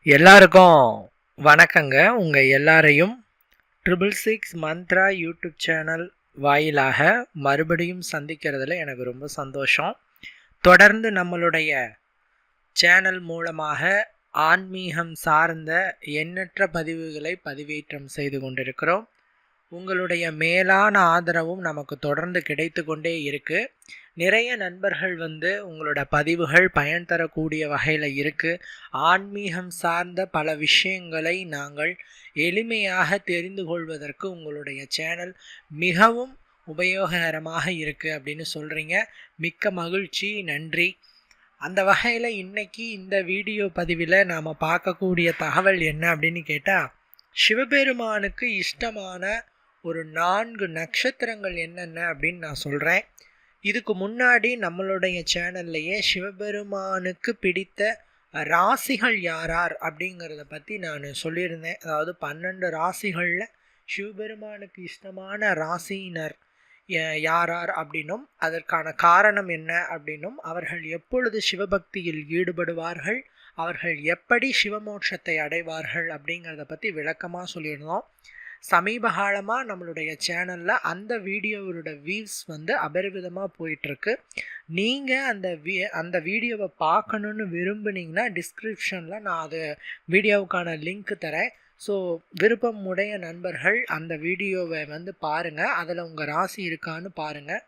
எல்லாருக்கும் வணக்கங்க. உங்கள் எல்லாரையும் 666 மந்த்ரா யூடியூப் சேனல் வாயிலாக மறுபடியும் சந்திக்கிறதுல எனக்கு ரொம்ப சந்தோஷம். தொடர்ந்து நம்மளுடைய சேனல் மூலமாக ஆன்மீகம் சார்ந்த எண்ணற்ற பதிவுகளை பதிவேற்றம் செய்து கொண்டிருக்கிறோம். உங்களுடைய மேலான ஆதரவும் நமக்கு தொடர்ந்து கிடைத்து கொண்டே இருக்குது. நிறைய நண்பர்கள் உங்களோட பதிவுகள் பயன் தரக்கூடிய வகையில் இருக்குது. ஆன்மீகம் சார்ந்த பல விஷயங்களை நாங்கள் எளிமையாக தெரிந்து கொள்வதற்கு உங்களுடைய சேனல் மிகவும் உபயோககரமாக இருக்குது அப்படின்னு சொல்கிறீங்க. மிக்க மகிழ்ச்சி, நன்றி. அந்த வகையில் இன்னைக்கு இந்த வீடியோ பதிவில் நாம் பார்க்கக்கூடிய தகவல் என்ன அப்படின்னு கேட்டால், சிவபெருமானுக்கு இஷ்டமான ஒரு 4 நட்சத்திரங்கள் என்னென்ன அப்படின்னு நான் சொல்கிறேன். இதுக்கு முன்னாடி நம்மளுடைய சேனல்லையே சிவபெருமானுக்கு பிடித்த ராசிகள் யாரார் அப்படிங்கிறத பற்றி நான் சொல்லியிருந்தேன். அதாவது 12 ராசிகளில் சிவபெருமானுக்கு இஷ்டமான ராசியினர் யாரார் அப்படின்னும், அதற்கான காரணம் என்ன அப்படின்னும், அவர்கள் எப்பொழுது சிவபக்தியில் ஈடுபடுவார்கள், அவர்கள் எப்படி சிவமோட்சத்தை அடைவார்கள் அப்படிங்கிறத பற்றி விளக்கமாக சொல்லியிருந்தோம். சமீப காலமாக நம்மளுடைய சேனலில் அந்த வீடியோவோட வியூஸ் அபரிவிதமாக போயிட்டுருக்கு. நீங்கள் அந்த வீடியோவை பார்க்கணுன்னு விரும்புனீங்கன்னா டிஸ்கிரிப்ஷனில் நான் அது வீடியோவுக்கான லிங்க் தரேன். ஸோ விருப்பம் உடைய நண்பர்கள் அந்த வீடியோவை பாருங்கள். அதில் உங்கள் ராசி இருக்கான்னு பாருங்கள்.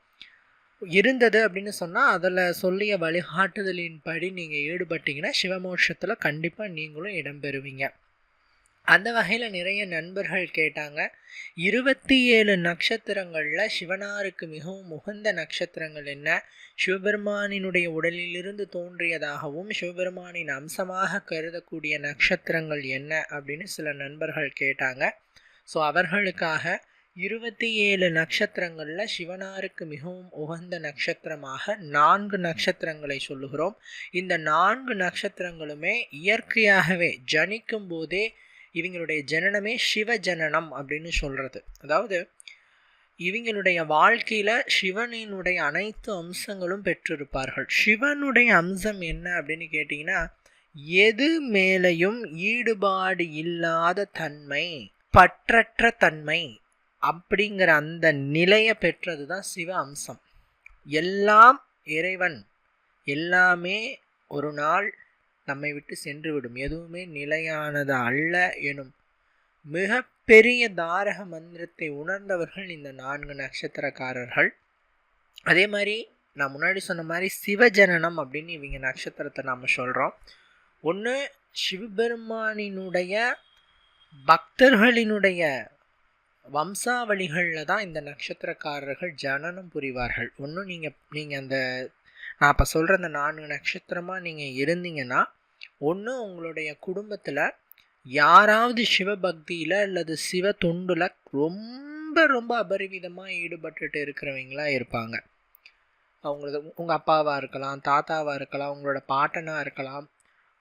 இருந்தது அப்படின்னு சொன்னால் அதில் சொல்லிய வழிகாட்டுதலின்படி நீங்கள் ஈடுபட்டிங்கன்னா சிவமோட்சத்தில் கண்டிப்பாக நீங்களும் இடம்பெறுவீங்க. அந்த வகையில் நிறைய நண்பர்கள் கேட்டாங்க, 27 நட்சத்திரங்களில் சிவனாருக்கு மிகவும் உகந்த நட்சத்திரங்கள் என்ன, சிவபெருமானினுடைய உடலிலிருந்து தோன்றியதாகவும் சிவபெருமானின் அம்சமாக கருதக்கூடிய நட்சத்திரங்கள் என்ன அப்படின்னு சில நண்பர்கள் கேட்டாங்க. ஸோ அவர்களுக்காக 27 நட்சத்திரங்களில் சிவனாருக்கு மிகவும் உகந்த நட்சத்திரமாக 4 நட்சத்திரங்களை சொல்லுகிறோம். இந்த 4 நட்சத்திரங்களுமே இயற்கையாகவே ஜனிக்கும் போதே இவங்களுடைய ஜனனமே சிவ ஜனனம் அப்படின்னு சொல்கிறது. அதாவது இவங்களுடைய வாழ்க்கையில் சிவனினுடைய அனைத்து அம்சங்களும் பெற்றிருப்பார்கள். சிவனுடைய அம்சம் என்ன அப்படின்னு கேட்டிங்கன்னா, எது மேலையும் ஈடுபாடு இல்லாத தன்மை, பற்றற்ற தன்மை அப்படிங்கிற அந்த நிலையை பெற்றது தான் சிவ அம்சம். எல்லாம் இறைவன், எல்லாமே ஒரு நாள் நம்மை விட்டு சென்றுவிடும், எதுவுமே நிலையானது அல்ல எனும் மிக பெரிய தாரக மந்திரத்தை உணர்ந்தவர்கள் இந்த 4 நட்சத்திரக்காரர்கள். அதே மாதிரி நான் முன்னாடி சொன்ன மாதிரி சிவஜனனம் அப்படின்னு இவங்க நட்சத்திரத்தை நாம் சொல்கிறோம். ஒன்று சிவபெருமானினுடைய பக்தர்களினுடைய வம்சாவளிகளில் தான் இந்த நட்சத்திரக்காரர்கள் ஜனனம் புரிவார்கள். ஒன்று நீங்கள் அந்த நான் இப்போ சொல்கிற அந்த 4 நட்சத்திரமாக நீங்கள் இருந்தீங்கன்னா, ஒன்று உங்களுடைய குடும்பத்தில் யாராவது சிவபக்தியில் அல்லது சிவ தொண்டில் ரொம்ப ரொம்ப அபரிவிதமாக ஈடுபட்டுட்டு இருக்கிறவங்களா இருப்பாங்க. உங்கள் அப்பாவாக இருக்கலாம், தாத்தாவாக இருக்கலாம், உங்களோட பாட்டனாக இருக்கலாம்,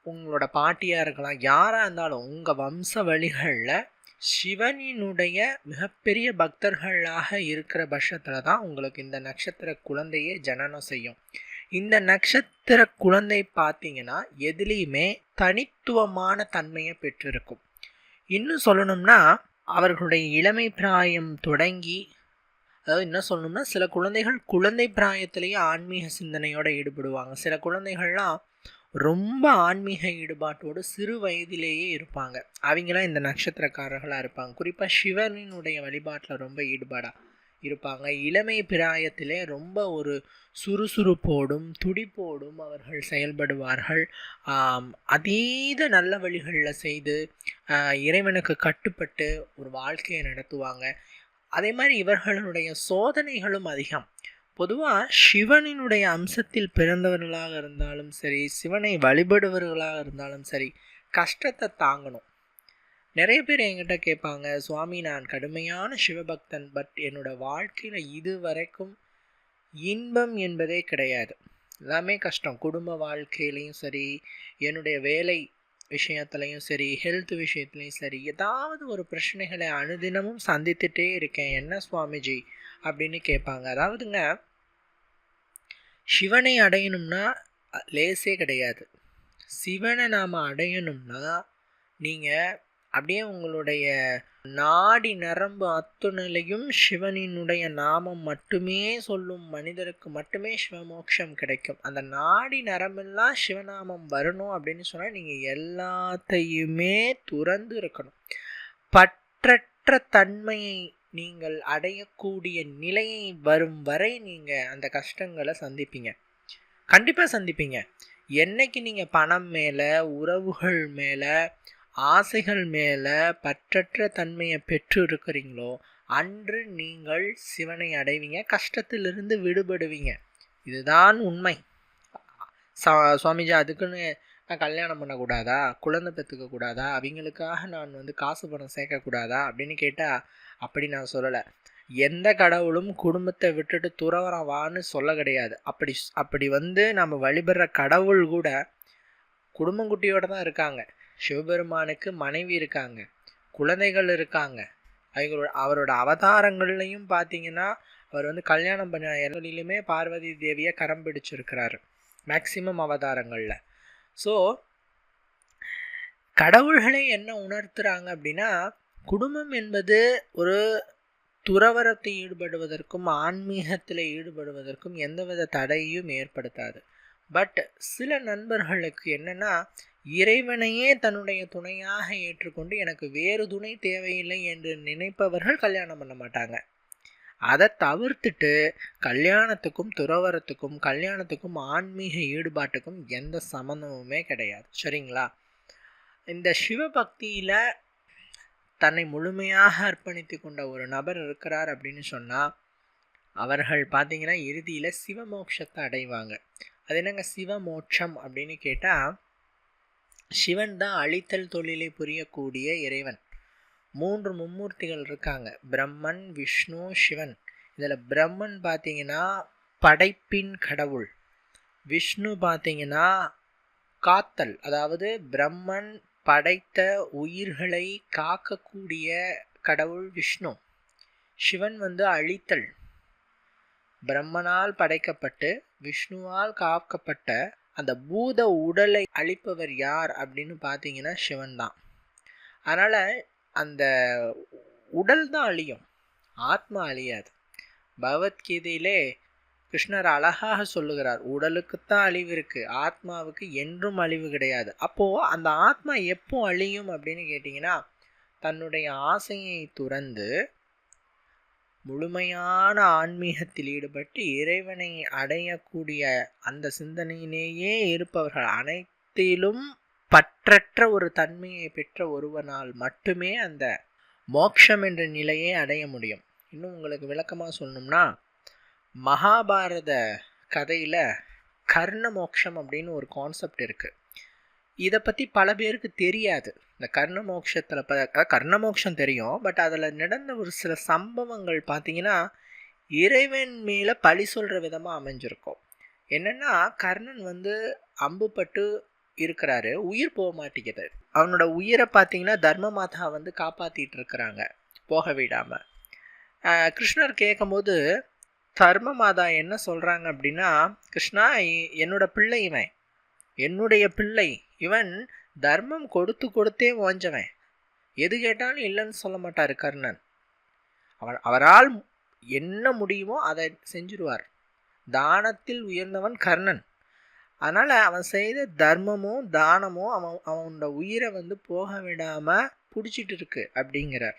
உங்களோட பாட்டியாக இருக்கலாம். யாராக இருந்தாலும் உங்கள் வம்ச வழிகளில் சிவனினுடைய மிகப்பெரிய பக்தர்களாக இருக்கிற பட்சத்தில் தான் உங்களுக்கு இந்த நட்சத்திர குழந்தையே ஜனனம் செய்யும். இந்த நட்சத்திர குழந்தை பார்த்தீங்கன்னா எதுலேயுமே தனித்துவமான தன்மையை பெற்றிருக்கும். இன்னும் சொல்லணும்னா அவர்களுடைய இளமை பிராயம் தொடங்கி, அதாவது என்ன சொல்லணும்னா, சில குழந்தைகள் குழந்தை பிராயத்திலேயே ஆன்மீக சிந்தனையோடு ஈடுபடுவாங்க. சில குழந்தைகள்லாம் ரொம்ப ஆன்மீக ஈடுபாட்டோடு சிறு வயதிலேயே இருப்பாங்க. அவங்களாம் இந்த நட்சத்திரக்காரர்களாக இருப்பாங்க. குறிப்பாக சிவனினுடைய வழிபாட்டில் ரொம்ப ஈடுபாடாக இருப்பாங்க. இளமை பிராயத்திலே ரொம்ப ஒரு சுறுசுறுப்போடும் துடிப்போடும் அவர்கள் செயல்படுவார்கள். அதீத நல்ல வழிகளில் செய்து இறைவனுக்கு கட்டுப்பட்டு ஒரு வாழ்க்கையை நடத்துவாங்க. அதே மாதிரி இவர்களுடைய சோதனைகளும் அதிகம். பொதுவாக சிவனினுடைய அம்சத்தில் பிறந்தவர்களாக இருந்தாலும் சரி, சிவனை வழிபடுவர்களாக இருந்தாலும் சரி, கஷ்டத்தை தாங்கணும். நிறைய பேர் என்கிட்ட கேட்பாங்க, சுவாமி நான் கடுமையான சிவபக்தன், பட் என்னோடய வாழ்க்கையில் இது வரைக்கும் இன்பம் என்பதே கிடையாது, எல்லாமே கஷ்டம். குடும்ப வாழ்க்கையிலையும் சரி, என்னுடைய வேலை விஷயத்துலையும் சரி, ஹெல்த் விஷயத்துலையும் சரி, ஏதாவது ஒரு பிரச்சனைகளை அனுதினமும் சந்தித்துட்டே இருக்கேன், என்ன சுவாமிஜி அப்படின்னு கேட்பாங்க. அதாவதுங்க, சிவனை அடையணும்னா லேசே கிடையாது. சிவனை நாம் அடையணும்னா நீங்கள் அப்படியே உங்களுடைய நாடி நரம்பு அத்துணையிலையும் சிவனினுடைய நாமம் மட்டுமே சொல்லும் மனிதருக்கு மட்டுமே சிவமோட்சம் கிடைக்கும். அந்த நாடி நரம்பெல்லாம் சிவநாமம் வரணும் அப்படின்னு சொன்னால் நீங்கள் எல்லாத்தையுமே துறந்து இருக்கணும். பற்றற்ற தன்மையை நீங்கள் அடையக்கூடிய நிலையை வரும் வரை நீங்கள் அந்த கஷ்டங்களை சந்திப்பீங்க, கண்டிப்பாக சந்திப்பீங்க. என்னைக்கு நீங்கள் பணம் மேலே, உறவுகள் மேலே, ஆசைகள் மேலே பற்றற்ற தன்மையை பெற்று இருக்கிறீங்களோ அன்று நீங்கள் சிவனை அடைவீங்க, கஷ்டத்திலிருந்து விடுபடுவீங்க. இதுதான் உண்மை. சுவாமிஜி அதுக்குன்னு நான் கல்யாணம் பண்ணக்கூடாதா, குழந்தை பெற்றுக்க கூடாதா, அவங்களுக்காக நான் காசு பணம் சேர்க்கக்கூடாதா அப்படின்னு கேட்டால் அப்படி நான் சொல்லலை. எந்த கடவுளும் குடும்பத்தை விட்டுட்டு துறவரம் வான்னு சொல்ல கிடையாது. அப்படி நம்ம வழிபடுற கடவுள் கூட குடும்பங்குட்டியோடு தான் இருக்காங்க. சிவபெருமானுக்கு மனைவி இருக்காங்க, குழந்தைகள் இருக்காங்க. அவரோட அவதாரங்கள்லையும் பார்த்தீங்கன்னா அவர் கல்யாணம் பண்ண எல்லாத்துலேயுமே பார்வதி தேவியை கரம் பிடிச்சிருக்கிறாரு மேக்சிமம் அவதாரங்களில். ஸோ கடவுள்களை என்ன உணர்த்துறாங்க அப்படின்னா, குடும்பம் என்பது ஒரு துறவரத்தை ஈடுபடுவதற்கும் ஆன்மீகத்தில் ஈடுபடுவதற்கும் எந்தவித தடையும் ஏற்படுத்தாது. பட் சில நண்பர்களுக்கு என்னென்னா, இறைவனையே தன்னுடைய துணையாக ஏற்றுக்கொண்டு எனக்கு வேறு துணை தேவையில்லை என்று நினைப்பவர்கள் கல்யாணம் பண்ண மாட்டாங்க. அதை தவிர்த்துட்டு கல்யாணத்துக்கும் துறவரத்துக்கும் கல்யாணத்துக்கும் ஆன்மீக ஈடுபாட்டுக்கும் எந்த சம்மந்தமுமே கிடையாது. சரிங்களா? இந்த சிவபக்தியில் தன்னை முழுமையாக அர்ப்பணித்து கொண்ட ஒரு நபர் இருக்கிறார் அப்படின்னு சொன்னால் அவர்கள் பார்த்தீங்கன்னா இறுதியில் சிவமோட்சத்தை அடைவாங்க. அது என்னங்க சிவமோட்சம் அப்படின்னு கேட்டால், சிவன் தான் அழித்தல் தொழிலை புரியக்கூடிய இறைவன். 3 மும்மூர்த்திகள் இருக்காங்க, பிரம்மன், விஷ்ணு, சிவன். இதில் பிரம்மன் பார்த்தீங்கன்னா படைப்பின் கடவுள், விஷ்ணு பார்த்தீங்கன்னா காத்தல், அதாவது பிரம்மன் படைத்த உயிர்களை காக்கக்கூடிய கடவுள் விஷ்ணு. சிவன் அழித்தல், பிரம்மனால் படைக்கப்பட்டு விஷ்ணுவால் காக்கப்பட்ட அந்த பூத உடலை அழிப்பவர் யார் அப்படின்னு பார்த்தீங்கன்னா சிவன் தான். அதனால் அந்த உடல் தான் அழியும், ஆத்மா அழியாது. பகவத்கீதையிலே கிருஷ்ணர் அழகாக சொல்லுகிறார், உடலுக்குத்தான் அழிவு இருக்குது, ஆத்மாவுக்கு என்றும் அழிவு கிடையாது. அப்போது அந்த ஆத்மா எப்போ அழியும் அப்படின்னு கேட்டிங்கன்னா, தன்னுடைய ஆசையை துறந்து முழுமையான ஆன்மீகத்தில் ஈடுபட்டு இறைவனை அடையக்கூடிய அந்த சிந்தனையிலேயே இருப்பவர்கள், அனைத்திலும் பற்றற்ற ஒரு தன்மையை பெற்ற ஒருவனால் மட்டுமே அந்த மோட்சம் என்ற நிலையை அடைய முடியும். இன்னும் உங்களுக்கு விளக்கமாக சொல்லணும்னா, மகாபாரத கதையில் கர்ண மோட்சம் அப்படின்னு ஒரு கான்செப்ட் இருக்குது. இதை பற்றி பல பேருக்கு தெரியாது. இந்த கர்ண மோட்சத்தில் கர்ண மோட்சம் தெரியும், பட் அதில் நடந்த ஒரு சில சம்பவங்கள் பார்த்தீங்கன்னா இறைவன் மேலே பழி சொல்கிற விதமாக அமைஞ்சிருக்கும். என்னென்னா, கர்ணன் அம்பு பட்டு இருக்கிறாரு, உயிர் போக மாட்டேங்குது. அவனோட உயிரை பார்த்தீங்கன்னா தர்ம மாதா காப்பாற்றிட்டு இருக்கிறாங்க போக விடாமல். கிருஷ்ணர் கேட்கும்போது தர்ம மாதா என்ன சொல்கிறாங்க அப்படின்னா, கிருஷ்ணா, என்னோட பிள்ளை இவன், என்னுடைய பிள்ளை இவன், தர்மம் கொடுத்தே ஓஞ்சவன், எது கேட்டாலும் இல்லைன்னு சொல்ல மாட்டார் கர்ணன். அவரால் என்ன முடியுமோ அதை செஞ்சிருவார். தானத்தில் உயர்ந்தவன் கர்ணன். அதனால் அவன் செய்த தர்மமோ தானமோ அவனோட உயிரை போக விடாமல் பிடிச்சிட்டு இருக்கு அப்படிங்கிறார்.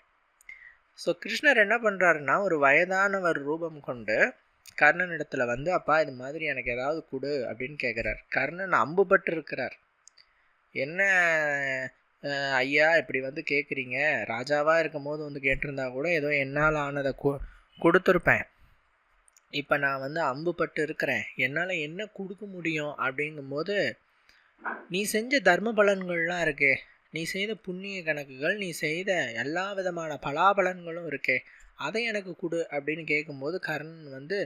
ஸோ கிருஷ்ணர் என்ன பண்ணுறாருன்னா, ஒரு வயதானவர் ரூபம் கொண்டு கர்ணன் இடத்துல அப்பா இது மாதிரி எனக்கு ஏதாவது கொடு அப்படின்னு கேட்குறார். கர்ணன் அம்பு பட்டு இருக்கிறார். என்ன ஐயா இப்படி கேட்குறீங்க, ராஜாவாக இருக்கும் போது கேட்டிருந்தா கூட ஏதோ என்னால் ஆனதை கொடுத்துருப்பேன். இப்போ நான் அம்பு பட்டு இருக்கிறேன், என்னால் என்ன கொடுக்க முடியும் அப்படிங்கும்போது, நீ செஞ்ச தர்ம பலன்கள்லாம் இருக்கே, நீ செய்த புண்ணிய கணக்குகள், நீ செய்த எல்லா விதமான பலாபலன்களும் இருக்கே, அதை எனக்கு கொடு அப்படின்னு கேட்கும்போது கர்ணன்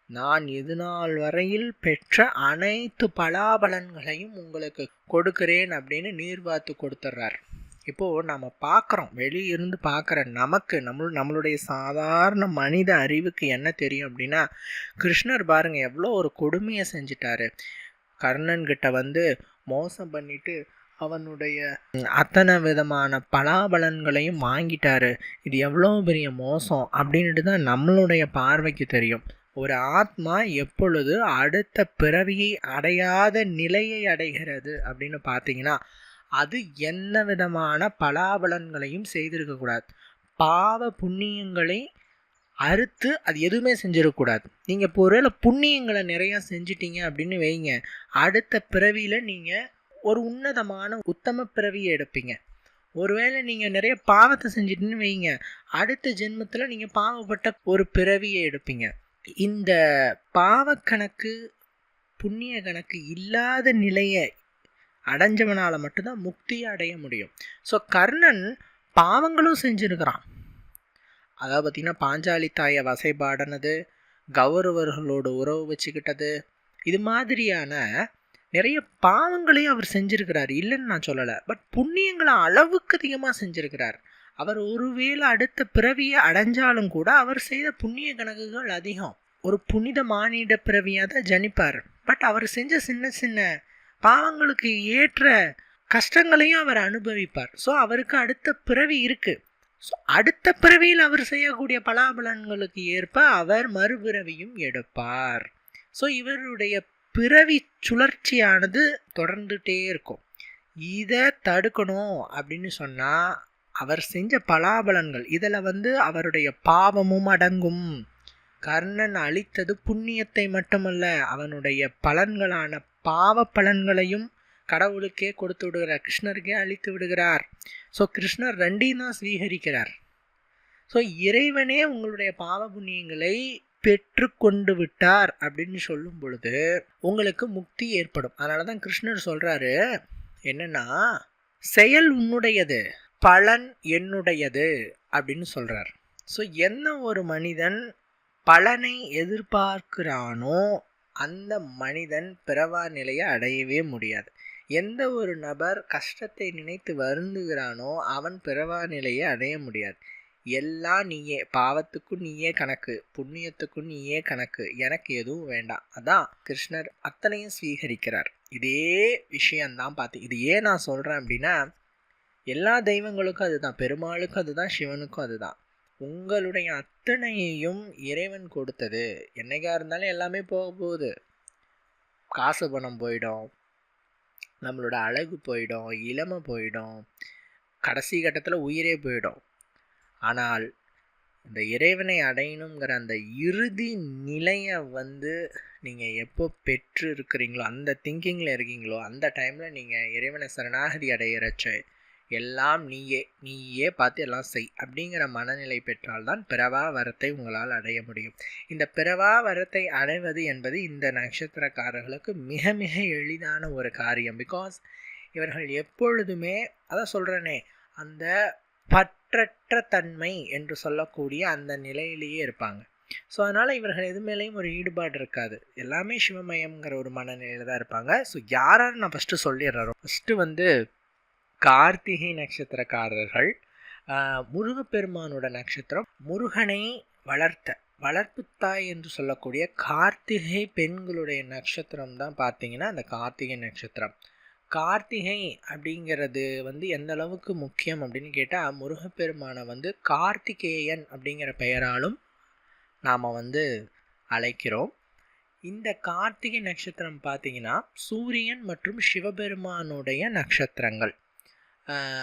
நான் இது நாள் வரையில் பெற்ற அனைத்து பலாபலன்களையும் உங்களுக்கு கொடுக்கிறேன் அப்படின்னு நீர்வாத்து கொடுத்துட்றார். இப்போது நம்ம பார்க்குறோம், வெளியிருந்து பார்க்குற நமக்கு நம்மளுடைய சாதாரண மனித அறிவுக்கு என்ன தெரியும் அப்படின்னா, கிருஷ்ணர் பாருங்கள் எவ்வளோ ஒரு கொடுமையை செஞ்சிட்டாரு. கர்ணன்கிட்ட மோசம் பண்ணிட்டு அவனுடைய அத்தனை விதமான பலாபலன்களையும் வாங்கிட்டாரு. இது எவ்வளோ பெரிய மோசம் அப்படின்ட்டு தான் நம்மளுடைய பார்வைக்கு தெரியும். ஒரு ஆத்மா எப்பொழுது அடுத்த பிறவியை அடையாத நிலையை அடைகிறது அப்படின்னு பார்த்தீங்கன்னா, அது என்ன விதமான பலாபலன்களையும் செய்திருக்கக்கூடாது. பாவ புண்ணியங்களை அறுத்து அது எதுவுமே செஞ்சிடக்கூடாது. நீங்கள் இப்போ ஒருவேளை புண்ணியங்களை நிறையா செஞ்சிட்டீங்க அப்படின்னு வைங்க, அடுத்த பிறவியில் நீங்கள் ஒரு உன்னதமான உத்தம பிறவியை எடுப்பீங்க. ஒருவேளை நீங்கள் நிறைய பாவத்தை செஞ்சிட்டுன்னு வைங்க, அடுத்த ஜென்மத்தில் நீங்கள் பாவப்பட்ட ஒரு பிறவியை எடுப்பீங்க. இந்த பாவக்கணக்கு புண்ணிய கணக்கு இல்லாத நிலையை அடைஞ்சவனால் மட்டும்தான் முக்தியை அடைய முடியும். ஸோ கர்ணன் பாவங்களும் செஞ்சுருக்கிறான். அதாவது பார்த்திங்கன்னா, பாஞ்சாலி தாயை வசைபாடினது, கௌரவர்களோட உறவு வச்சுக்கிட்டது, இது மாதிரியான நிறைய பாவங்களையும் அவர் செஞ்சுருக்கிறார், இல்லைன்னு நான் சொல்லலை. பட் புண்ணியங்களை அளவுக்கு அதிகமாக செஞ்சுருக்கிறார். அவர் ஒருவேளை அடுத்த பிறவியை அடைஞ்சாலும் கூட அவர் செய்த புண்ணிய கணக்குகள் அதிகம். ஒரு புனித மானிட பிறவியாக தான் ஜனிப்பார். பட் அவர் செஞ்ச சின்ன சின்ன பாவங்களுக்கு ஏற்ற கஷ்டங்களையும் அவர் அனுபவிப்பார். ஸோ அவருக்கு அடுத்த பிறவி இருக்குது. ஸோ அடுத்த பிறவியில் அவர் செய்யக்கூடிய பலாபலன்களுக்கு ஏற்ப அவர் மறுபிறவியும் எடுப்பார். ஸோ இவருடைய பிறவி சுழற்சியானது தொடர்ந்துகிட்டே இருக்கும். இதை தடுக்கணும் அப்படின்னு சொன்னால் அவர் செஞ்ச பலாபலன்கள் இதில் அவருடைய பாவமும் அடங்கும். கர்ணன் அளித்தது புண்ணியத்தை மட்டுமல்ல, அவனுடைய பலன்களான பாவ பலன்களையும் கடவுளுக்கே கொடுத்து விடுகிறார், கிருஷ்ணருக்கே அழித்து விடுகிறார். ஸோ கிருஷ்ணர் ரெண்டையும் தான் ஸ்வீகரிக்கிறார். ஸோ இறைவனே உங்களுடைய பாவ புண்ணியங்களை பெற்று கொண்டு விட்டார் அப்படின்னு சொல்லும் பொழுது உங்களுக்கு முக்தி ஏற்படும். அதனால தான் கிருஷ்ணர் சொல்கிறாரு என்னன்னா, செயல் உன்னுடையது, பலன் என்னுடையது அப்படின்னு சொல்கிறார். ஸோ என்ன ஒரு மனிதன் பலனை எதிர்பார்க்கிறானோ அந்த மனிதன் பிறவா நிலையை அடையவே முடியாது. எந்த ஒரு நபர் கஷ்டத்தை நினைத்து வருந்துகிறானோ அவன் பிறவா நிலையை அடைய முடியாது. எல்லாம் நீயே, பாவத்துக்கும் நீயே கணக்கு, புண்ணியத்துக்கும் நீயே கணக்கு, எனக்கு எதுவும் வேண்டாம். அதான் கிருஷ்ணர் அத்தனையும் ஸ்வீகரிக்கிறார். இதே விஷயந்தான் இது ஏன் நான் சொல்கிறேன் அப்படின்னா, எல்லா தெய்வங்களுக்கும் அதுதான், பெருமாளுக்கும் அதுதான், சிவனுக்கும் அதுதான். உங்களுடைய அத்தனையையும் இறைவன் கொடுத்தது. என்னைக்கா இருந்தாலும் எல்லாமே போக போகுது. காசு பணம் போயிடும், நம்மளோட அழகு போயிடும், இளமை போயிடும், கடைசி கட்டத்தில் உயிரே போயிடும். ஆனால் இந்த இறைவனை அடையணுங்கிற அந்த இறுதி நிலையை நீங்கள் எப்போ பெற்று இருக்கிறீங்களோ, அந்த திங்கிங்கில் இருக்கீங்களோ, அந்த டைமில் நீங்கள் இறைவனை சரணாகதி அடையிறச்ச எல்லாம் நீயே பார்த்து எல்லாம் செய் அப்படிங்கிற மனநிலை பெற்றால்தான் பிறவா வரத்தை உங்களால் அடைய முடியும். இந்த பிறவா வரத்தை அடைவது என்பது இந்த நட்சத்திரக்காரர்களுக்கு மிக மிக எளிதான ஒரு காரியம். பிகாஸ் இவர்கள் எப்பொழுதுமே அதான் சொல்கிறேனே, அந்த பற்றற்ற தன்மை என்று சொல்லக்கூடிய அந்த நிலையிலேயே இருப்பாங்க. ஸோ அதனால் இவர்கள் எது மேலேயும் ஒரு ஈடுபாடு இருக்காது, எல்லாமே சிவமயம்ங்கிற ஒரு மனநிலையில் தான் இருப்பாங்க. ஸோ யாராரும் நான் ஃபஸ்ட்டு சொல்லிடுறோம். ஃபஸ்ட்டு கார்த்திகை நட்சத்திரக்காரர்கள், முருகப்பெருமானோட நட்சத்திரம், முருகனை வளர்ப்புத்தாய் என்று சொல்லக்கூடிய கார்த்திகை பெண்களுடைய நட்சத்திரம் தான் பார்த்தீங்கன்னா அந்த கார்த்திகை நட்சத்திரம். கார்த்திகை அப்படிங்கிறது எந்த அளவுக்கு முக்கியம் அப்படின்னு கேட்டால், முருகப்பெருமானை கார்த்திகேயன் அப்படிங்கிற பெயராலும் நாம் அழைக்கிறோம். இந்த கார்த்திகை நட்சத்திரம் பார்த்தீங்கன்னா சூரியன் மற்றும் சிவபெருமானுடைய நட்சத்திரங்கள்.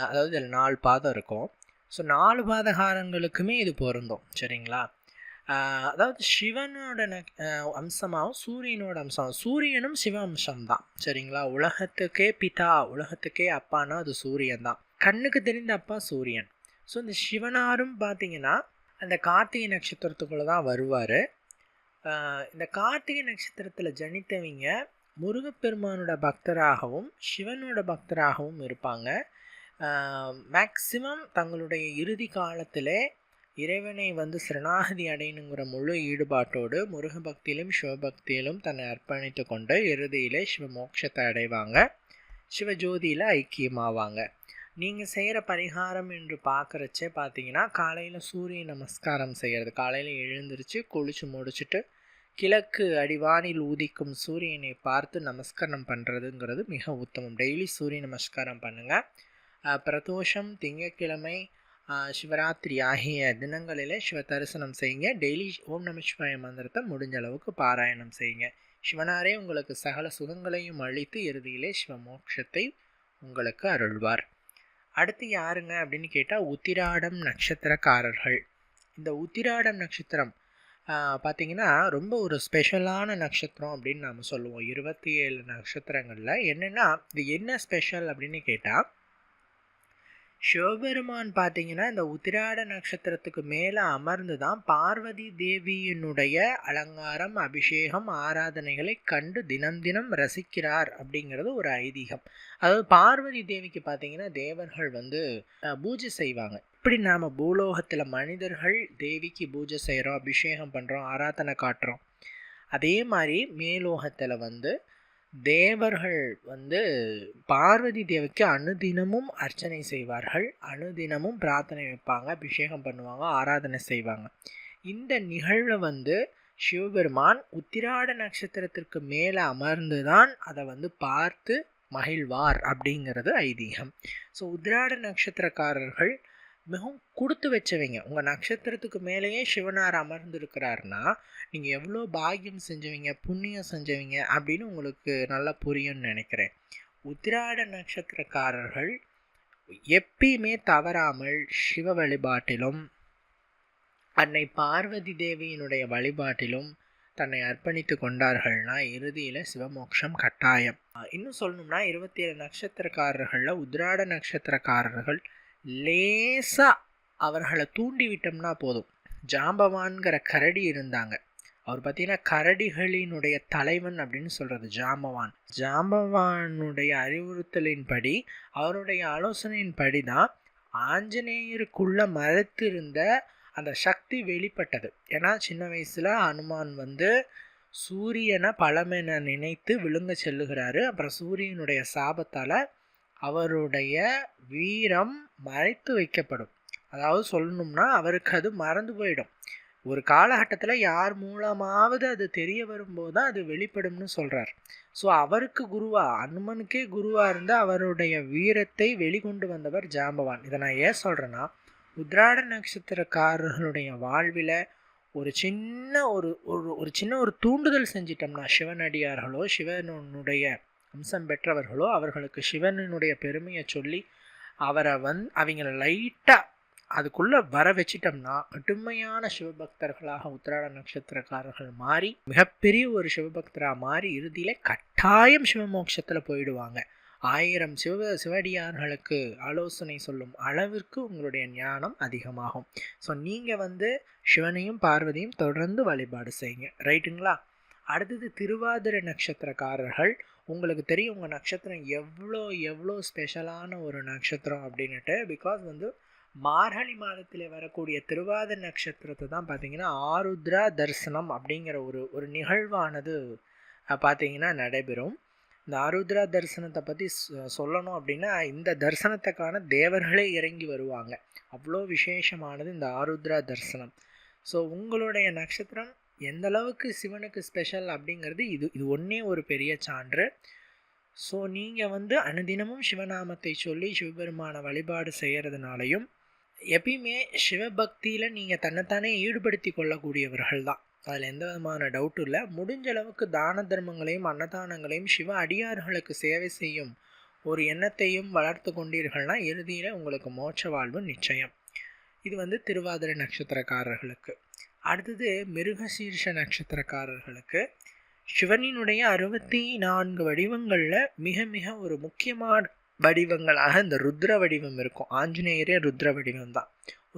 அதாவது இதில் 4 பாதம் இருக்கும். ஸோ 4 பாதகாரங்களுக்குமே இது பொருந்தும், சரிங்களா? அதாவது சிவனோட அம்சமாகவும் சூரியனோட அம்சம், சூரியனும் சிவ அம்சம்தான், சரிங்களா? உலகத்துக்கே பிதா, உலகத்துக்கே அப்பானா அது சூரியன் தான். கண்ணுக்கு தெரிந்த அப்பா சூரியன். ஸோ இந்த சிவனாரும் பார்த்தீங்கன்னா அந்த கார்த்திகை நட்சத்திரத்துக்குள்ளே தான் வருவார். இந்த கார்த்திகை நட்சத்திரத்தில் ஜனித்தவங்க முருகப்பெருமானோட பக்தராகவும் சிவனோட பக்தராகவும் இருப்பாங்க. மேக்சிமம் தங்களுடைய இறுதி காலத்தில் இறைவனை சரணாகதி அடையணுங்கிற முழு ஈடுபாட்டோடு முருக பக்தியிலும் சிவபக்தியிலும் தன்னை அர்ப்பணித்து கொண்டு இறுதியிலே சிவ மோட்சத்தை அடைவாங்க, சிவஜோதியில் ஐக்கியமாவாங்க. நீங்கள் செய்கிற பரிகாரம் என்று பார்க்குறச்சே பார்த்தீங்கன்னா, காலையில் சூரிய நமஸ்காரம் செய்கிறது, காலையில் எழுந்திரிச்சு குளித்து முடிச்சுட்டு கிழக்கு அடிவானில் உதிக்கும் சூரியனை பார்த்து நமஸ்காரம் பண்ணுறதுங்கிறது மிக உத்தமம். டெய்லி சூரிய நமஸ்காரம் பண்ணுங்கள். பிரதோஷம், திங்கட்கிழமை, சிவராத்திரி ஆகிய தினங்களில் சிவ தரிசனம் செய்யுங்க. டெய்லி ஓம் நம சிவாய மந்திரத்தை முடிஞ்ச அளவுக்கு பாராயணம் செய்யுங்க. சிவனாரே உங்களுக்கு சகல சுகங்களையும் அளித்து இறுதியிலே சிவமோட்சத்தை உங்களுக்கு அருள்வார். அடுத்து யாருங்க அப்படின்னு கேட்டால் உத்திராடம் நட்சத்திரக்காரர்கள். இந்த உத்திராடம் நட்சத்திரம் பார்த்திங்கன்னா ரொம்ப ஒரு ஸ்பெஷலான நட்சத்திரம் அப்படின்னு நாம் சொல்லுவோம். 27 நட்சத்திரங்களில் என்னென்னா இது என்ன ஸ்பெஷல் அப்படின்னு கேட்டால், சிவபெருமான் பார்த்தீங்கன்னா இந்த உத்திராட நட்சத்திரத்துக்கு மேலே அமர்ந்து தான் பார்வதி தேவியினுடைய அலங்காரம், அபிஷேகம், ஆராதனைகளை கண்டு தினம் தினம் ரசிக்கிறார் அப்படிங்கிறது ஒரு ஐதீகம். அதாவது பார்வதி தேவிக்கு பார்த்தீங்கன்னா தேவர்கள் பூஜை செய்வாங்க. இப்படி நாம் பூலோகத்தில் மனிதர்கள் தேவிக்கு பூஜை செய்கிறோம், அபிஷேகம் பண்ணுறோம், ஆராதனை காட்டுறோம், அதே மாதிரி மேலோகத்தில் தேவர்கள் பார்வதி தேவிக்கு அனுதினமும் அர்ச்சனை செய்வார்கள், அனுதினமும் பிரார்த்தனை வைப்பாங்க, அபிஷேகம் பண்ணுவாங்க, ஆராதனை செய்வாங்க. இந்த நிகழ்வை சிவபெருமான் உத்திராட நட்சத்திரத்திற்கு மேலே அமர்ந்து தான் அதை பார்த்து மகிழ்வார் அப்படிங்கிறது ஐதீகம். ஸோ உத்திராட நட்சத்திரக்காரர்கள் மிகவும் கொடுத்து வச்சவங்க. உங்கள் நட்சத்திரத்துக்கு மேலேயே சிவனார் அமர்ந்திருக்கிறாருன்னா நீங்கள் எவ்வளோ பாக்கியம் செஞ்சவங்க, புண்ணியம் செஞ்சவங்க அப்படின்னு உங்களுக்கு நல்லா புரியும்னு நினைக்கிறேன். உத்திராட நட்சத்திரக்காரர்கள் எப்பயுமே தவறாமல் சிவ வழிபாட்டிலும் அன்னை பார்வதி தேவியினுடைய வழிபாட்டிலும் தன்னை அர்ப்பணித்து கொண்டார்கள்னா இறுதியில் சிவமோட்சம் கட்டாயம். இன்னும் சொல்லணும்னா 27 நட்சத்திரக்காரர்களில் உத்திராட நட்சத்திரக்காரர்கள் லேசாக அவர்களை தூண்டி விட்டோம்னா போதும். ஜாம்பவான்கிற கரடி இருந்தாங்க. அவர் பார்த்தீங்கன்னா கரடிகளினுடைய தலைவன் அப்படின்னு சொல்கிறது ஜாம்பவான். ஜாம்பவானுடைய அறிவுறுத்தலின்படி, அவருடைய ஆலோசனையின்படி தான் ஆஞ்சநேயருக்குள்ள மறைத்திருந்த அந்த சக்தி வெளிப்பட்டது. ஏன்னா சின்ன வயசில் அனுமான் சூரியனை பழமென நினைத்து விழுங்க செல்லுகிறாரு. அப்புறம் சூரியனுடைய சாபத்தால் அவருடைய வீரம் மறைத்து வைக்கப்படும். அதாவது சொல்லணும்னா அவருக்கு அது மறந்து போயிடும். ஒரு காலகட்டத்தில் யார் மூலமாவது அது தெரிய வரும்போது தான் அது வெளிப்படும்னு சொல்கிறார். ஸோ அவருக்கு அனுமனுக்கே குருவாக இருந்த அவருடைய வீரத்தை வெளிக்கொண்டு வந்தவர் ஜாம்பவான். இதை நான் ஏன் சொல்கிறேன்னா, உத்திராட நட்சத்திரக்காரர்களுடைய வாழ்வில் ஒரு சின்ன ஒரு தூண்டுதல் செஞ்சிட்டோம்னா, சிவனடியார்களோ சிவனுடைய அம்சம் பெற்றவர்களோ அவர்களுக்கு சிவனுடைய பெருமையை சொல்லி அவரை அவங்கள லைட்டாக அதுக்குள்ளே வர வச்சிட்டோம்னா கடுமையான சிவபக்தர்களாக உத்திராட நட்சத்திரக்காரர்கள் மாறி மிகப்பெரிய ஒரு சிவபக்தராக மாறி இறுதியில் கட்டாயம் சிவமோட்சத்தில் போயிடுவாங்க. 1000 சிவடியார்களுக்கு ஆலோசனை சொல்லும் அளவிற்கு உங்களுடைய ஞானம் அதிகமாகும். ஸோ நீங்கள் சிவனையும் பார்வதியும் தொடர்ந்து வழிபாடு செய்யுங்க. ரைட்டுங்களா? அடுத்தது திருவாதிரை நட்சத்திரக்காரர்கள். உங்களுக்கு தெரியும் உங்கள் நட்சத்திரம் எவ்வளோ ஸ்பெஷலான ஒரு நட்சத்திரம் அப்படின்னுட்டு. பிகாஸ் மார்கழி மாதத்தில் வரக்கூடிய திருவாதிரை நட்சத்திரத்தை தான் பார்த்தீங்கன்னா ஆருத்ரா தரிசனம் அப்படிங்கிற ஒரு நிகழ்வானது பார்த்தீங்கன்னா நடைபெறும். இந்த ஆருத்ரா தரிசனத்தை பற்றி சொல்லணும் அப்படின்னா இந்த தரிசனத்துக்கான தேவர்களே இறங்கி வருவாங்க. அவ்வளோ விசேஷமானது இந்த ஆருத்ரா தரிசனம். ஸோ உங்களுடைய நட்சத்திரம் எந்த அளவுக்கு சிவனுக்கு ஸ்பெஷல் அப்படிங்கிறது இது ஒன்றே ஒரு பெரிய சான்று. ஸோ நீங்கள் அனுதினமும் சிவநாமத்தை சொல்லி சிவபெருமான வழிபாடு செய்கிறதுனாலையும் எப்பயுமே சிவபக்தியில் நீங்கள் தன்னைத்தானே ஈடுபடுத்தி கொள்ளக்கூடியவர்கள் தான். அதில் எந்த விதமான டவுட்டும் இல்லை. முடிஞ்ச அளவுக்கு தான தர்மங்களையும் அன்னதானங்களையும் சிவ அடியார்களுக்கு சேவை செய்யும் ஒரு எண்ணத்தையும் வளர்த்து கொண்டீர்கள்னா இறுதியில் உங்களுக்கு மோட்ச வாழ்வு நிச்சயம். இது திருவாதிரை நட்சத்திரக்காரர்களுக்கு. அடுத்தது மிருகசீர்ஷ நட்சத்திரக்காரர்களுக்கு சிவனினுடைய 64 வடிவங்களில் மிக ஒரு முக்கியமான வடிவங்களாக இந்த ருத்ர வடிவம் இருக்கும். ஆஞ்சநேயரே ருத்ர வடிவம் தான்.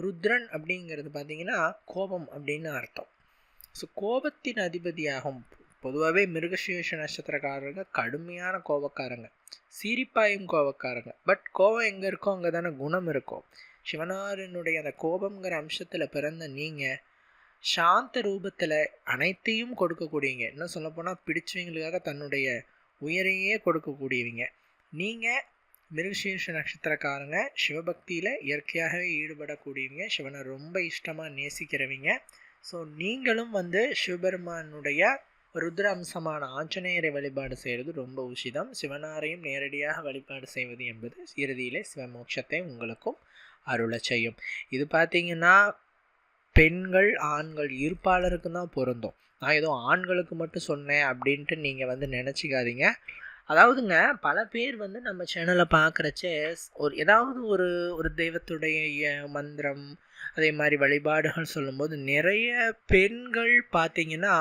ருத்ரன் அப்படிங்கிறது பார்த்தீங்கன்னா கோபம் அப்படின்னு அர்த்தம். ஸோ கோபத்தின் அதிபதியாகும். பொதுவாகவே மிருகசீர்ஷ நட்சத்திரக்காரங்க கடுமையான கோபக்காரங்க, சீரிப்பாயும் கோபக்காரங்க. பட் கோபம் எங்கே இருக்கோ அங்கே தானே குணம் இருக்கும். சிவனாரினுடைய அந்த கோபங்கிற அம்சத்தில் பிறந்த நீங்கள் சாந்த ரூபத்தில் அனைத்தையும் கொடுக்கக்கூடியவங்க. என்ன சொல்லப்போனால் பிடிச்சவங்களுக்காக தன்னுடைய உயிரையே கொடுக்கக்கூடியவங்க. நீங்கள் மிருகசீர்ஷ நட்சத்திரக்காரங்க சிவபக்தியில் இயற்கையாகவே ஈடுபடக்கூடியவங்க, சிவனை ரொம்ப இஷ்டமாக நேசிக்கிறவங்க. ஸோ நீங்களும் வந்து சிவபெருமானுடைய ருத்ர அம்சமான ஆஞ்சநேயரை வழிபாடு செய்கிறது ரொம்ப உசிதம். சிவனாரையும் நேரடியாக வழிபாடு செய்வது என்பது இறுதியிலே சிவமோட்சத்தை உங்களுக்கும் அருளச் செய்யும். இது பார்த்தீங்கன்னா பெண்கள் ஆண்கள் இருப்பாளருக்கும் தான் பொருந்தும். நான் ஏதோ ஆண்களுக்கு மட்டும் சொன்னேன் அப்படின்ட்டு நீங்கள் வந்து நினச்சிக்காதீங்க. அதாவதுங்க பல பேர் வந்து நம்ம சேனலை பார்க்குறச்சே ஏதாவது ஒரு தெய்வத்துடைய மந்திரம் அதே மாதிரி வழிபாடுகள் சொல்லும்போது நிறைய பெண்கள் பார்த்தீங்கன்னா,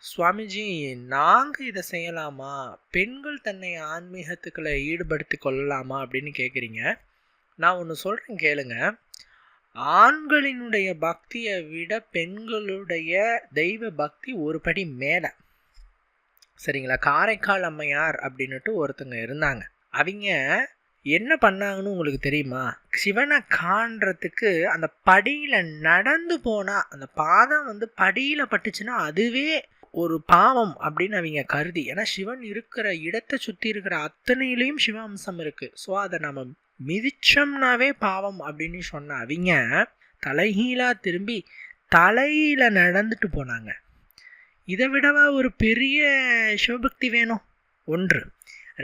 சுவாமிஜி நாங்கள் இதை செய்யலாமா, பெண்கள் தன்னை ஆன்மீகத்துக்களை ஈடுபடுத்தி கொள்ளலாமா அப்படின்னு கேட்குறீங்க. நான் ஒன்று சொல்கிறேன் கேளுங்க. ஆண்களினுடைய பக்தியை விட பெண்களுடைய தெய்வ பக்தி ஒரு படி மேலே. சரிங்களா? காரைக்கால் அம்மையார் அப்படின்னுட்டு ஒருத்தங்க இருந்தாங்க. அவங்க என்ன பண்ணாங்கன்னு உங்களுக்கு தெரியுமா? சிவனை காண்றதுக்கு அந்த படியில் நடந்து போனால், அந்த பாதம் வந்து படியில் பட்டுச்சுன்னா அதுவே ஒரு பாவம் அப்படின்னு அவங்க கருதி, ஏன்னா சிவன் இருக்கிற இடத்தை சுற்றி இருக்கிற அத்தனையிலையும் சிவ அம்சம் இருக்குது. ஸோ அதை நம்ம மிதிச்சோம்னாவே பாவம் அப்படின்னு சொன்ன அவங்க தலைகீழாக திரும்பி தலையில் நடந்துட்டு போனாங்க. இதை விடவா ஒரு பெரிய சிவபக்தி வேணும்? ஒன்று.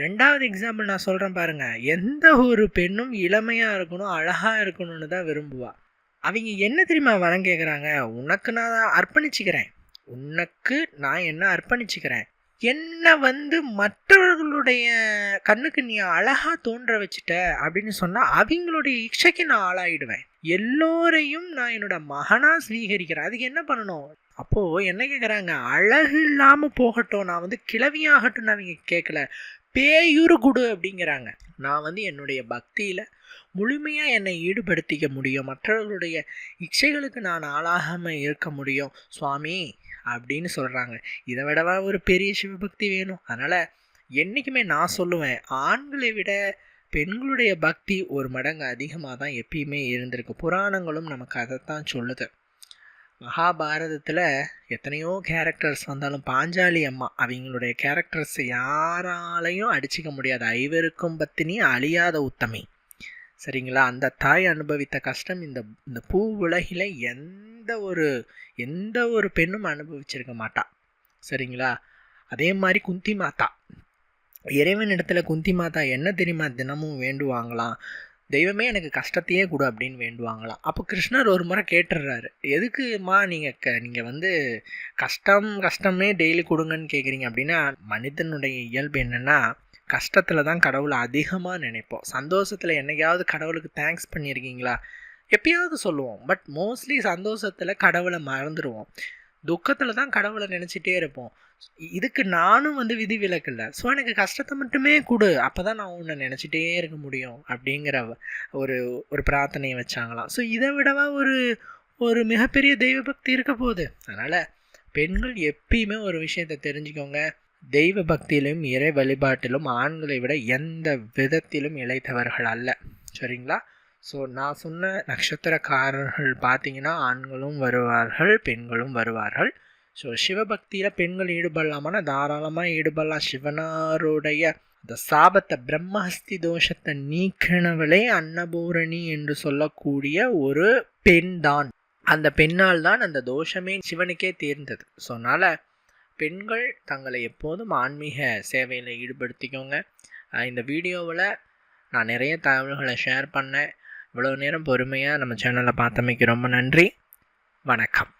ரெண்டாவது எக்ஸாம்பிள் நான் சொல்கிறேன் பாருங்கள். எந்த ஒரு பெண்ணும் இளமையாக இருக்கணும், அழகாக இருக்கணும்னு தான் விரும்புவா. அவங்க என்ன தெரியுமா வரம் கேட்குறாங்க? உனக்கு நான் அர்ப்பணிச்சுக்கிறேன், உனக்கு நான் என்ன அர்ப்பணிச்சுக்கிறேன், என்னை வந்து மற்றவர்களுடைய கண்ணுக்கு நீ அழகாக தோன்ற வச்சுட்ட அப்படின்னு சொன்னால் அவங்களுடைய இச்சைக்கு நான் ஆளாயிடுவேன். எல்லோரையும் நான் என்னோட மகனாக ஸ்வீகரிக்கிறேன். அதுக்கு என்ன பண்ணணும்? அப்போது என்ன கேட்குறாங்க? அழகு இல்லாமல் போகட்டும், நான் வந்து கிளவியாகட்டும் அவங்க கேட்கல, பேயுரு குடு அப்படிங்கிறாங்க. நான் வந்து என்னுடைய பக்தியில் முழுமையாக என்னை ஈடுபடுத்திக்க முடியும், மற்றவர்களுடைய இச்சைகளுக்கு நான் ஆளாகாமல் இருக்க முடியும் சுவாமி அப்படின்னு சொல்கிறாங்க. இதை விடவா ஒரு பெரிய சிவபக்தி வேணும்? அதனால் என்றைக்குமே நான் சொல்லுவேன், ஆண்களை விட பெண்களுடைய பக்தி ஒரு மடங்கு அதிகமாக தான் எப்பயுமே இருந்திருக்கு. புராணங்களும் நமக்கு அதைத்தான் சொல்லுது. மகாபாரதத்தில் எத்தனையோ கேரக்டர்ஸ் வந்தாலும் பாஞ்சாலி அம்மா அவங்களுடைய கேரக்டர்ஸ் யாராலையும் அடிச்சிக்க முடியாது. ஐவருக்கும் பத்தினி அழியாத உத்தமி. சரிங்களா? அந்த தாய் அனுபவித்த கஷ்டம் இந்த பூ உலகில் எந்த ஒரு பெண்ணும் அனுபவிச்சிருக்க மாட்டா. சரிங்களா? அதே மாதிரி குந்தி மாதா, இறைவன் இடத்துல குந்தி மாதா என்ன தெரியுமா தினமும் வேண்டுவாங்களாம்? தெய்வமே எனக்கு கஷ்டத்தையே கொடு அப்படின்னு வேண்டுவாங்களாம். அப்போ கிருஷ்ணர் ஒரு முறை கேட்டுடுறாரு, எதுக்குமா நீங்கள் வந்து கஷ்டமே டெய்லி கொடுங்கன்னு கேட்குறீங்க அப்படின்னா, மனிதனுடைய இயல்பு என்னென்னா கஷ்டத்தில் தான் கடவுளை அதிகமாக நினைப்போம். சந்தோஷத்தில் என்னைக்காவது கடவுளுக்கு தேங்க்ஸ் பண்ணியிருக்கீங்களா? எப்பயாவது சொல்லுவோம். பட் மோஸ்ட்லி சந்தோஷத்தில் கடவுளை மறந்துடுவோம், துக்கத்தில் தான் கடவுளை நினச்சிட்டே இருப்போம். இதுக்கு நானும் வந்து விதி விலக்கு இல்லை. ஸோ எனக்கு கஷ்டத்தை மட்டுமே கொடு, அப்போ தான் நான் உன்னை நினச்சிட்டே இருக்க முடியும் அப்படிங்கிற ஒரு பிரார்த்தனையை வச்சாங்களாம். ஸோ இதை விடவா ஒரு மிகப்பெரிய தெய்வ பக்தி இருக்க போகுது? அதனால் பெண்கள் எப்பயுமே ஒரு விஷயத்தை தெரிஞ்சுக்கோங்க, தெய்வ பக்தியிலும் இறை வழிபாட்டிலும் ஆண்களை விட எந்த விதத்திலும் இளைத்தவர்கள் அல்ல. சரிங்களா? ஸோ நான் சொன்ன நட்சத்திரக்காரர்கள் பார்த்தீங்கன்னா ஆண்களும் வருவார்கள், பெண்களும் வருவார்கள். ஸோ சிவபக்தியில் பெண்கள் ஈடுபடலாமான்னா தாராளமாக ஈடுபடலாம். சிவனாருடைய அந்த சாபத்தை, பிரம்மஹஸ்தி தோஷத்தை நீக்கினவளே அன்னபூரணி என்று சொல்லக்கூடிய ஒரு பெண் தான். அந்த பெண்ணால் தான் அந்த தோஷமே சிவனுக்கே தீர்ந்தது. ஸோ அதனால் பெண்கள் தங்களை எப்போதும் ஆன்மீக சேவையில் ஈடுபடுத்திக்கோங்க. இந்த வீடியோவில் நான் நிறைய தகவல்களை ஷேர் பண்ணேன். இவ்வளோ நேரம் பொறுமையாக நம்ம சேனலை பார்த்தமைக்கு ரொம்ப நன்றி. வணக்கம்.